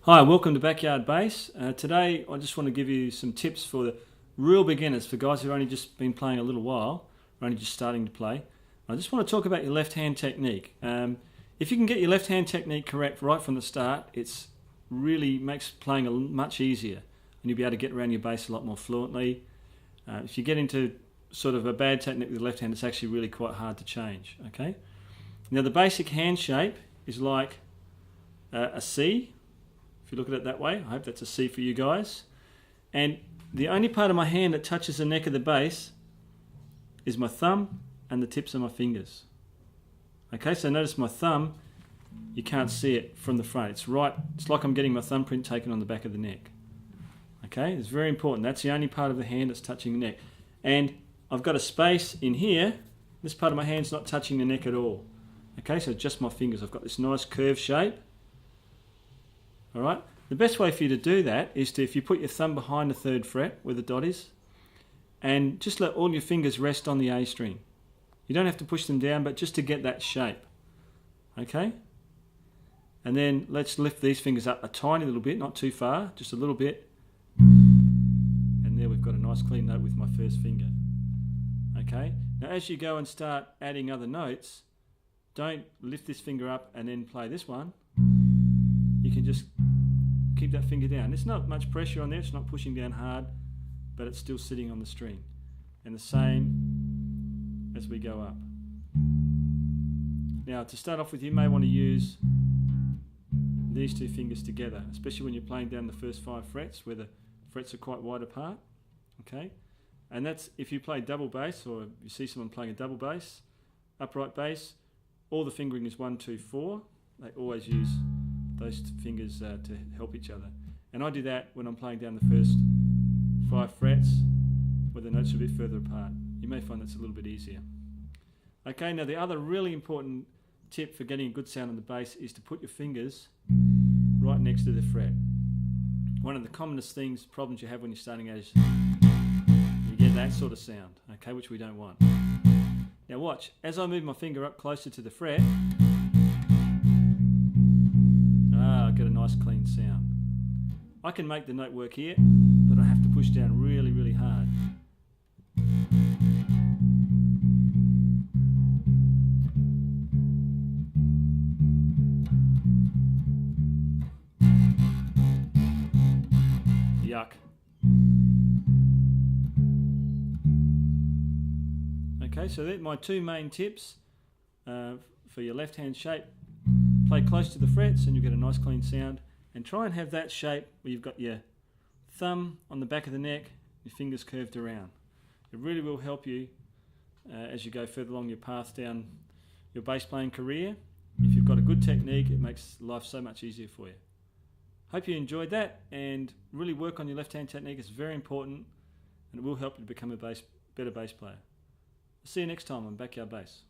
Hi, welcome to Backyard Bass. Today I just want to give you some tips for the real beginners, for guys who've only just been playing a little while, or only just starting to play. I just want to talk about your left hand technique. If you can get your left hand technique correct right from the start, it's really makes playing much easier, and you'll be able to get around your bass a lot more fluently. If you get into sort of a bad technique with the left hand, it's actually really quite hard to change. Okay. Now the basic hand shape is like a C. If you look at it that way, I hope that's a C for you guys. And the only part of my hand that touches the neck of the bass is my thumb and the tips of my fingers. Okay, so notice my thumb, you can't see it from the front. It's like I'm getting my thumbprint taken on the back of the neck. Okay, it's very important. That's the only part of the hand that's touching the neck. And I've got a space in here. This part of my hand's not touching the neck at all. Okay, so just my fingers. I've got this nice curved shape. Alright, the best way for you to do that is if you put your thumb behind the 3rd fret where the dot is, and just let all your fingers rest on the A string. You don't have to push them down, but just to get that shape. Okay? And then let's lift these fingers up a tiny little bit, not too far, just a little bit. And there we've got a nice clean note with my 1st finger. Okay? Now as you go and start adding other notes, don't lift this finger up and then play this one. You can just keep that finger down. There's not much pressure on there, it's not pushing down hard, but it's still sitting on the string. And the same as we go up. Now to start off with, you may want to use these 2 fingers together, especially when you're playing down the first 5 frets where the frets are quite wide apart. Okay, and that's if you play double bass, or you see someone playing a double bass, upright bass, all the fingering is 1, 2, 4. They always use those fingers to help each other. And I do that when I'm playing down the first 5 frets where the notes are a bit further apart. You may find that's a little bit easier. Okay, now the other really important tip for getting a good sound on the bass is to put your fingers right next to the fret. One of the commonest problems you have when you're starting out is you get that sort of sound, okay, which we don't want. Now watch, as I move my finger up closer to the fret, I get a nice clean sound. I can make the note work here, but I have to push down really, really hard. Yuck. Okay, so they're my 2 main tips for your left hand shape. Play close to the frets and you'll get a nice clean sound, and try and have that shape where you've got your thumb on the back of the neck, your fingers curved around. It really will help you as you go further along your path down your bass playing career. If you've got a good technique, it makes life so much easier for you. Hope you enjoyed that, and really work on your left hand technique. It's very important and it will help you become a better bass player. See you next time on Backyard Bass.